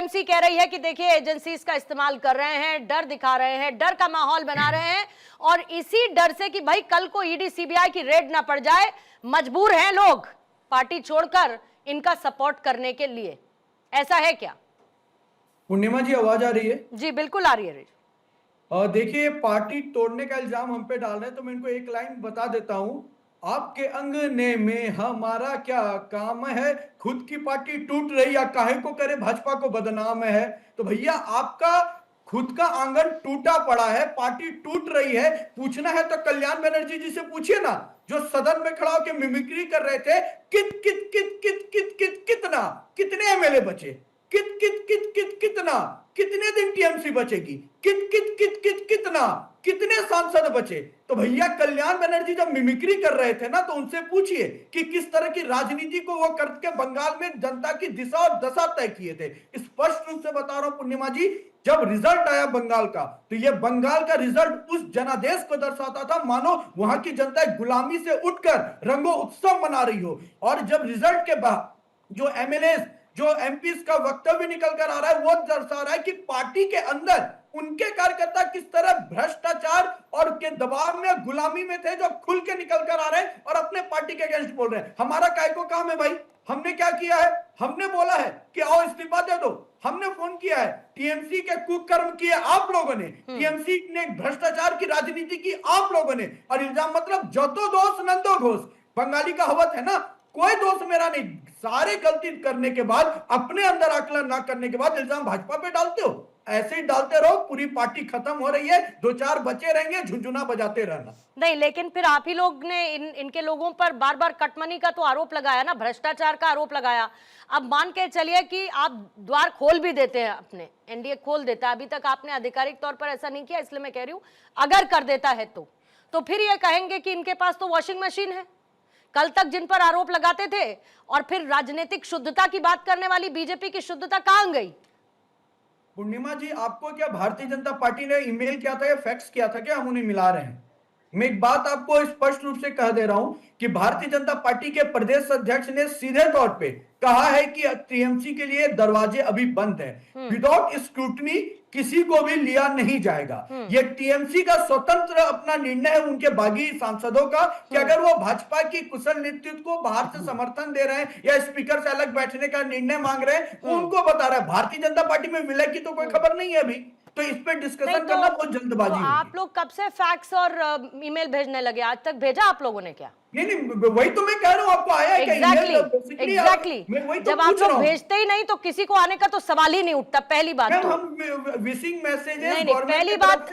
TMC कह रही है कि देखिए एजेंसीज का इस्तेमाल कर रहे हैं, डर दिखा रहे हैं, डर का माहौल बना रहे हैं, और इसी डर से कि भाई कल को ईडी सीबीआई की रेड ना पड़ जाए, मजबूर हैं लोग पार्टी छोड़कर इनका सपोर्ट करने के लिए। ऐसा है क्या? पूर्णिमा जी, आवाज आ रही है? जी बिल्कुल आ रही है। देखिए, पार्टी तोड़ने का इल्जाम हम पे डाल रहे हैं, तो मैं इनको एक लाइन बता देता हूं। आपके अंगने में हमारा क्या काम है, खुद की पार्टी टूट रही है, काहे को करे भाजपा को बदनाम है। तो भैया, आपका खुद का आंगन टूटा पड़ा है, पार्टी टूट रही है। पूछना है तो कल्याण बनर्जी जी से पूछिए ना, जो सदन में खड़ा होकर मिमिक्री कर रहे थे। कित कित कित कित कित कित कितना, कितने एमएलए बचे, कित कित कित कित कितना, कितने दिन टीएमसी बचेगी, कित कित कित कित कितना, कितने सांसद बचे। तो भैया, कल्याण बनर्जी जब मिमिक्री कर रहे थे ना, तो उनसे पूछिए कि किस तरह की राजनीति को वो करके बंगाल में जनता की दिशा और दशा तय किए थे। स्पष्ट रूप से बता रहा हूं पूर्णिमा जी, जब रिजल्ट आया बंगाल का, तो ये बंगाल का रिजल्ट उस जनादेश को दर्शाता था मानो वहां की जनता गुलामी से उठकर रंगो उत्सव मना रही हो। और जब रिजल्ट के बाद जो एमएलए, जो एमपीज का वक्तव्य निकल कर आ रहा है, वो दर्शा रहा है कि पार्टी के अंदर उनके कार्यकर्ता किस तरह भ्रष्टाचार और के दबाव में, गुलामी में थे, जो खुल के निकल कर आ रहे हैं और अपने पार्टी के अगेंस्ट बोल रहे हैं। हमारा काय को काम है भाई? हमने क्या किया है? हमने बोला है कि आओ इस्तीफा दे दो, हमने फोन किया है। टीएमसी के कुकर्म किए आप लोगों ने, टीएमसी ने भ्रष्टाचार की राजनीति की आप लोगों ने, और इल्जाम मतलब जो तो दोष नंदो घोष, बंगाली का कहावत है ना, कोई दोष मेरा नहीं। सारे गलती करने के बाद, अपने अंदर आकलन ना करने के बाद इल्जाम भाजपा पे डालते हो। ऐसे ही डालते रहो, पूरी पार्टी खत्म हो रही है, दो चार बचे रहेंगे, झुंझुना बजाते रहना। नहीं, लेकिन फिर आप ही लोग ने इनके लोगों पर बार बार कटमनी का तो आरोप लगाया ना, भ्रष्टाचार का आरोप लगाया। अब मान के चलिए कि आप द्वार खोल भी देते हैं, अपने एनडीए खोल देता है, अभी तक आपने आधिकारिक तौर पर ऐसा नहीं किया, इसलिए मैं कह रही हूं अगर कर देता है तो फिर ये कहेंगे कि इनके पास तो वॉशिंग मशीन है। कल तक जिन पर आरोप लगाते थे, और फिर राजनीतिक शुद्धता की बात करने वाली बीजेपी की शुद्धता कहां गई? पूर्णिमा जी, आपको क्या भारतीय जनता पार्टी ने ईमेल किया था या फैक्स किया था क्या? हम उन्हें मिला रहे हैं। मैं एक बात आपको स्पष्ट रूप से कह दे रहा हूं कि भारतीय जनता पार्टी के प्रदेश अध्यक्ष ने सीधे तौर पे कहा है कि टीएमसी के लिए दरवाजे अभी बंद है। विदाउट स्क्रूटनी किसी को भी लिया नहीं जाएगा। ये टीएमसी का स्वतंत्र अपना निर्णय है, उनके बागी सांसदों का, कि अगर वो भाजपा की कुशल नेतृत्व को बाहर से समर्थन दे रहे हैं या स्पीकर से अलग बैठने का निर्णय मांग रहे हैं, उनको बता रहा है। भारतीय जनता पार्टी में विलय की तो कोई खबर नहीं है अभी, तो इस पे डिस्कशन करना बहुत जल्दबाजी है। आप लोग कब से फैक्स और ईमेल भेजने लगे? आज तक भेजा आप लोगों ने क्या? नहीं, वही तो मैं कह रहा हूं, आपको आया है क्या? एग्जैक्टली। जब आप लोग भेजते ही नहीं तो किसी को आने का तो सवाल ही नहीं उठता। पहली बात तो हम विशिंग मैसेजेस, नहीं, पहली बात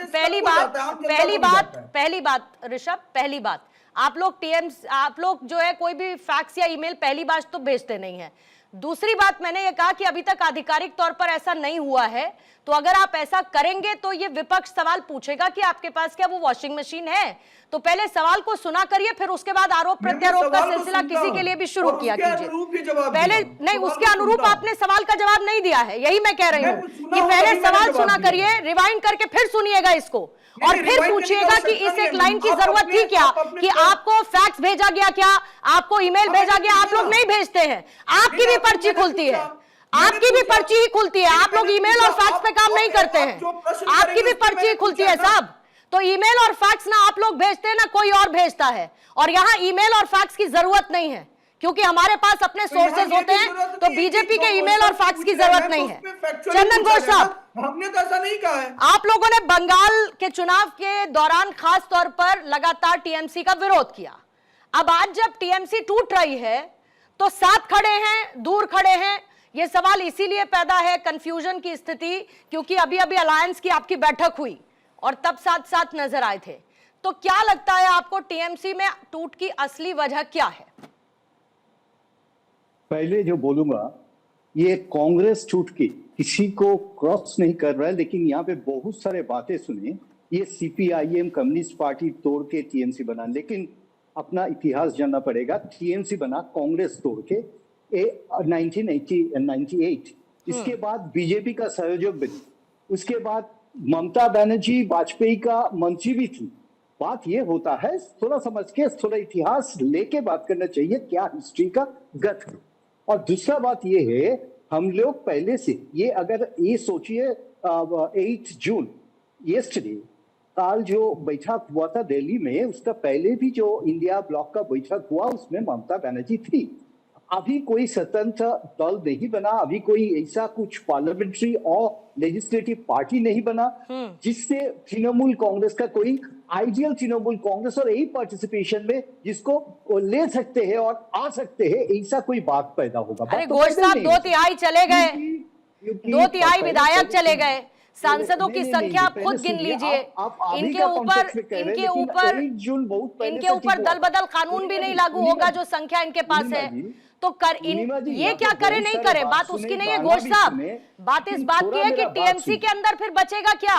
ऋषभ, पहली बात, आप लोग जो है कोई भी फैक्स या ईमेल पहली बात तो भेजते नहीं है। दूसरी बात, मैंने ये कहा कि अभी तक आधिकारिक तौर पर ऐसा नहीं हुआ है, तो अगर आप ऐसा करेंगे तो ये विपक्ष सवाल पूछेगा कि आपके पास क्या वो वॉशिंग मशीन है? तो पहले सवाल को सुना करिए, फिर उसके बाद आरोप प्रत्यारोप का सिलसिला किसी के लिए भी शुरू किया कीजिए। पहले नहीं, उसके अनुरूप आपने सवाल का जवाब नहीं दिया है, यही मैं कह रही हूँ कि पहले सवाल सुना करिए, रिवाइंड करके फिर सुनिएगा इसको, और फिर पूछिएगा कि इस एक लाइन की जरूरत थी क्या, कि आपको फैक्स भेजा गया क्या, आपको ईमेल भेजा गया? आप लोग नहीं भेजते हैं, आपकी भी पर्ची खुलती है, आपकी भी पर्ची ही खुलती है। आप लोग ईमेल और फैक्स पे काम नहीं करते हैं, आपकी भी पर्ची खुलती है साहब। तो ईमेल और फैक्स ना आप लोग भेजते हैं ना कोई और भेजता है, और यहाँ ईमेल और फैक्स की जरूरत नहीं है, क्योंकि हमारे पास अपने सोर्सेज होते हैं। तो बीजेपी के ईमेल और फैक्स की जरूरत नहीं है। चंदन घोष साहब, हमने तो ऐसा नहीं कहा है। आप लोगों ने बंगाल के चुनाव के दौरान खास तौर पर लगातार टीएमसी का विरोध किया। अब आज जब टीएमसी टूट रही है तो साथ खड़े हैं, दूर खड़े हैं, ये सवाल इसीलिए पैदा है, कंफ्यूजन की स्थिति, क्योंकि अभी अभी अलायंस की आपकी बैठक हुई और तब साथ साथ नजर आए थे। तो क्या लगता है आपको, टीएमसी में टूट की असली वजह क्या है? पहले जो बोलूंगा, ये कांग्रेस टूट की किसी को क्रॉस नहीं कर रहा है, लेकिन यहाँ पे बहुत सारे बातें सुने। ये सीपीआईएम कम्युनिस्ट पार्टी तोड़ के टीएमसी बना, लेकिन अपना इतिहास जानना पड़ेगा। टीएमसी बना कांग्रेस तोड़ के 1998। इसके बाद बीजेपी का सहयोग बनी, उसके बाद ममता बनर्जी वाजपेयी का मंत्री भी थी। बात ये होता है, थोड़ा समझ के, थोड़ा इतिहास लेके बात करना चाहिए, क्या हिस्ट्री का गत है। और दूसरा बात ये है हम लोग पहले से ये अगर ये सोचिए 8 जून यस्टरडे काल जो बैठक हुआ था दिल्ली में, उसका पहले भी जो इंडिया ब्लॉक का बैठक हुआ उसमें ममता बनर्जी थी। अभी कोई स्वतंत्र दल नहीं बना, अभी कोई ऐसा कुछ पार्लियामेंट्री और लेजिस्लेटिव पार्टी नहीं बना जिससे तृणमूल कांग्रेस का कोई आइडियल तृणमूल कांग्रेस और यही पार्टिसिपेशन में जिसको वो ले सकते हैं और आ सकते हैं, ऐसा कोई बात पैदा होगा। अरे घोष साहब 2/3 चले गए, 2/3 विधायक चले गए, सांसदों की संख्या आप खुद गिन लीजिए। इनके ऊपर दल बदल कानून भी नहीं लागू होगा जो संख्या इनके पास है। तो ये क्या करे नहीं करे, बात उसकी नहीं है घोष साहब, बात इस बात की है कि टीएमसी के अंदर फिर बचेगा क्या?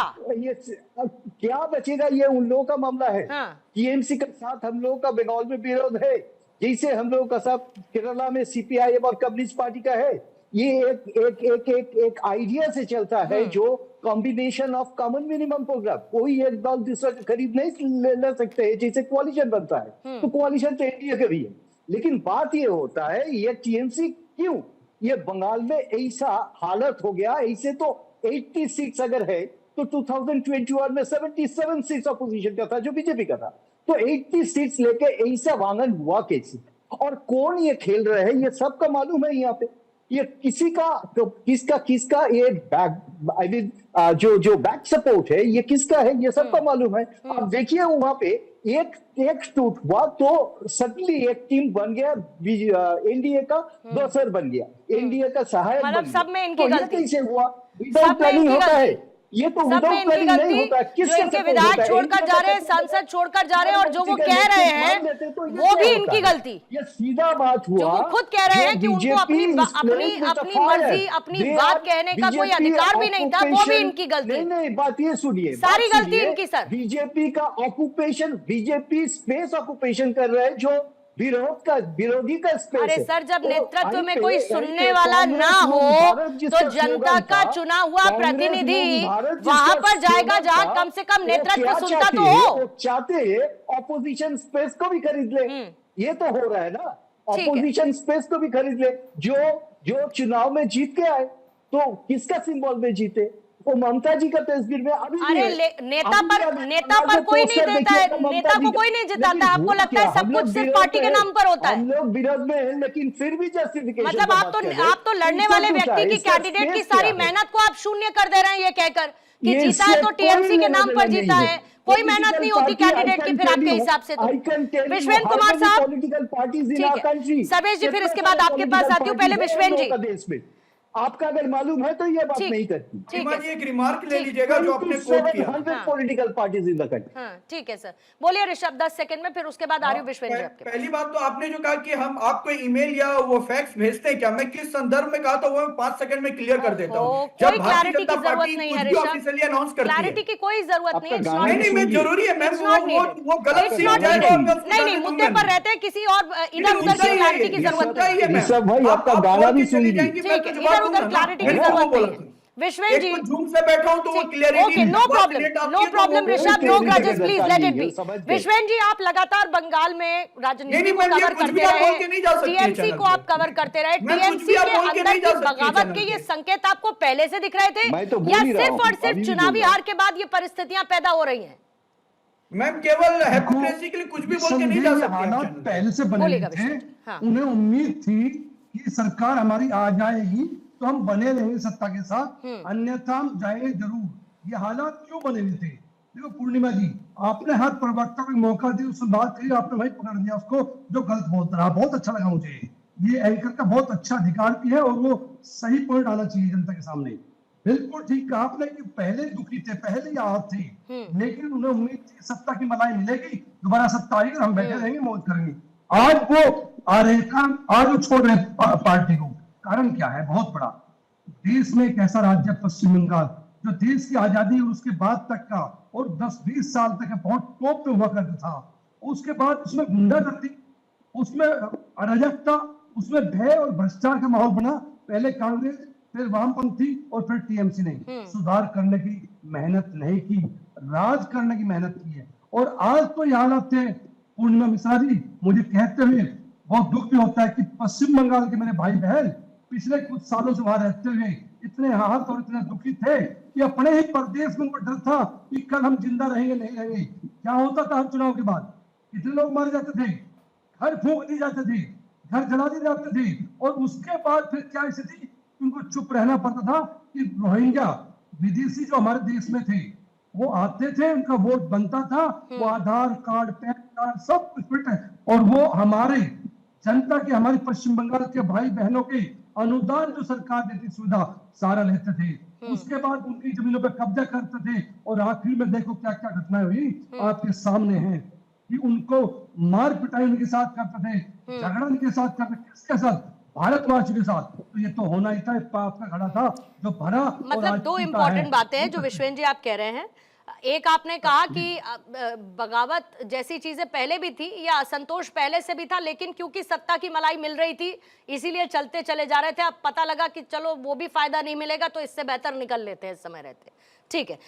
क्या बचेगा ये उन लोगों का मामला है। टीएमसी के साथ हम लोगों का बंगाल में विरोध है, जैसे हम लोगों का साथ केरला में सीपीआईएम और कम्युनिस्ट पार्टी का है। ये एक आइडिया से चलता है जो combination of common minimum programme, कोई एक दल दूसरा खरीद नहीं ले सकते हैं, जैसे कोalition बनता है तो कोalition तो एनडीए का भी है। लेकिन बात ये होता है ये टीएमसी क्यों, ये बंगाल में ऐसा हालत हो गया, ऐसे तो 80 सीट्स अगर है तो 2021 में 77 सीट्स अपोजिशन का था जो बीजेपी का था, तो 80 सीट्स लेके ऐसा वांगन हुआ कैसे, और कौन ये खेल रहे हैं ये सबका मालूम है। यहाँ पे ये किसका ये बैक आई मीन जो बैक सपोर्ट है ये किसका है ये सबका मालूम है। अब देखिए वहां पे एक टूट हुआ तो सडनली एक टीम बन गया, एनडीए का दोसर बन गया, एनडीए का सहायक बन गया। सब में इनकी गलती कैसे हुआ, विदाउट प्लानिंग होता है ये तो, विदाउट प्लानिंग नहीं होता। जो इनके विधायक छोड़कर जा रहे हैं, सांसद छोड़कर जा रहे हैं, और जो वो कह रहे हैं वो भी इनकी गलती। ये सीधा बात हुआ, जो वो खुद कह रहे हैं कि उनको अपनी मर्जी अपनी बात कहने का कोई अधिकार भी नहीं था, वो भी इनकी गलती। नहीं, बात ये सुनिए, सारी गलती इनकी सर। बीजेपी का ऑक्यूपेशन, बीजेपी स्पेस ऑक्यूपेशन कर रहे हैं जो विरोधी का स्पेस। अरे सर, जब नेतृत्व में कोई सुनने वाला ना हो तो जनता का चुना हुआ प्रतिनिधि वहां पर जाएगा जहां कम से कम नेतृत्व सुनता तो हो। चाहते हैं ऑपोजिशन स्पेस को भी खरीद ले, ये तो हो रहा है ना, ऑपोजिशन स्पेस को भी खरीद ले। जो चुनाव में जीत के आए तो किसका सिंबल में जीते, वो ममता जी का तस्वीर में अभी अरे नेता पर कोई नहीं देता है, नेता को कोई नहीं जिताता। आपको लगता है सब कुछ सिर्फ पार्टी के नाम पर होता है? हम लोग विरोध में हैं लेकिन फिर भी जस्टिफिकेशन, मतलब आप तो लड़ने वाले व्यक्ति की, कैंडिडेट की सारी मेहनत को आप शून्य कर दे रहे हैं ये कहकर कि जीता है तो टीएमसी के नाम पर जीता है, कोई मेहनत नहीं होती कैंडिडेट की फिर आपके हिसाब से। तो विश्वेंद्र कुमार साहब, सर्वेश जी, फिर इसके बाद आपके पास आती हूँ, पहले विश्वेंद्र जी। आपका अगर मालूम है तो ये बात नहीं करती। एक रिमार्क ले लीजिएगा जो आपने कोट किया, political parties in the country. ठीक है सर, बोलिए ऋषभ 10 सेकंड में, फिर उसके बाद आ रही हूं विश्वेंद्र जी। पहली बात तो आपने जो कहा कि हम आपको ईमेल या वो फैक्स भेजते हैं क्या, मैं किस संदर्भ में कहा था वो 5 सेकंड में क्लियर कर देता हूं। कोई क्लैरिटी की जरूरत नहीं है ऋषभ, ऑफिशियली अनाउंस करती है, क्लैरिटी की कोई जरूरत नहीं है। नहीं मैं जरूरी है मैम, वो गलत से जाएगा। नहीं, मुद्दे पर रहते हैं, किसी और इधर उधर की क्लैरिटी की जरूरत नहीं है। ऋषभ भाई आपका गाना भी सुन लीजिए, इधर उधर क्लैरिटी की जरूरत नहीं है। विश्वेंद्र जी, झूम से बैठा हूं तो वो clarity, okay, no problem Rishabh, no grudges, please let it be. Vishwendra ji, आप लगातार बंगाल में राजनीति को कवर करते रहे, टीएमसी को आप कवर करते रहे, टीएमसी के अंदर की बगावत के ये संकेत आपको पहले से दिख रहे थे या सिर्फ और सिर्फ चुनावी हार के बाद ये परिस्थितियां पैदा हो रही हैं? मैम केवल हिपोक्रेसी के लिए कुछ भी बोल के नहीं जा सकते। हालात पहले से बने थे, उन्हें उम्मीद थी कि सरकार हमारी आ जाएगी तो हम बने रहेंगे सत्ता के साथ, अन्यथा हम जाएंगे जरूर। ये हालात क्यों बने हुए थे? देखो पूर्णिमा जी, आपने हर प्रवक्ता को मौका दिया, उससे बात करी, आपने भाई पकड़ दिया उसको जो गलत बोलता रहा। बहुत अच्छा लगा मुझे, ये एंकर का बहुत अच्छा अधिकार भी है और वो सही पॉइंट आना चाहिए जनता के सामने। बिल्कुल ठीक कहा आपने कि पहले दुखी थे, पहले यहाँ थे, लेकिन उन्हें उम्मीद थी सत्ता की मलाई मिलेगी, दोबारा सत्ता आएगी, हम बैठे रहेंगे, मौज करेंगे। आज वो आ रहे काम, आज वो छोड़ रहे पार्टी को। कारण क्या है? बहुत बड़ा, देश में एक ऐसा राज्य पश्चिम बंगाल जो देश की आजादी और उसके बाद तक का और 10-20 साल तक बहुत टॉप पे हुआ करता था, उसके बाद उसमें गुंडागर्दी, उसमें अराजकता, उसमें भय और भ्रष्टाचार का माहौल बना। पहले कांग्रेस, फिर वामपंथी और फिर टीएमसी ने सुधार करने की मेहनत नहीं की, राज करने की मेहनत की है। और आज तो ये हालत थे। पूर्णिमा मिश्रा जी, मुझे कहते हुए बहुत दुख भी होता है कि पश्चिम बंगाल के मेरे भाई बहन पिछले कुछ सालों से वहां रहते हुए इतने आहत और इतने दुखी थे कि अपने ही प्रदेश में उनको डर था कि कल हम जिंदा रहेंगे नहीं रहेंगे। क्या होता था हर चुनाव के बाद? कितने लोग मारे जाते थे, घर फूंक दिए जाते थे, घर जला दिए जाते थे, और उसके बाद फिर क्या स्थिति, उनको चुप रहना पड़ता था कि रोहिंग्या विदेशी जो हमारे देश में थे वो आते थे, उनका वोट बनता था, वो आधार कार्ड, पैन कार्ड सब कुछ फिट है, और वो हमारे जनता के, हमारी पश्चिम बंगाल के भाई बहनों के अनुदान जो सरकार देती सुविधा सारा लेते थे। उसके बाद उनकी जमीनों पर कब्जा करते थे, और आखिरी में देखो क्या क्या घटनाएं हुई आपके सामने हैं कि उनको मार पिटाई उनके साथ करते थे, झगड़ा उनके साथ करते, किसके साथ? भारतवासियों के साथ। तो ये तो होना ही था, एक पाप का खड़ा था जो भरा। मतलब दो इम्पोर्टेंट बातें हैं जो विश्वेंद्र जी आप कह रहे हैं। एक आपने कहा कि बगावत जैसी चीजें पहले भी थी या असंतोष पहले से भी था, लेकिन क्योंकि सत्ता की मलाई मिल रही थी इसीलिए चलते चले जा रहे थे। अब पता लगा कि चलो वो भी फायदा नहीं मिलेगा तो इससे बेहतर निकल लेते हैं इस समय रहते। ठीक है।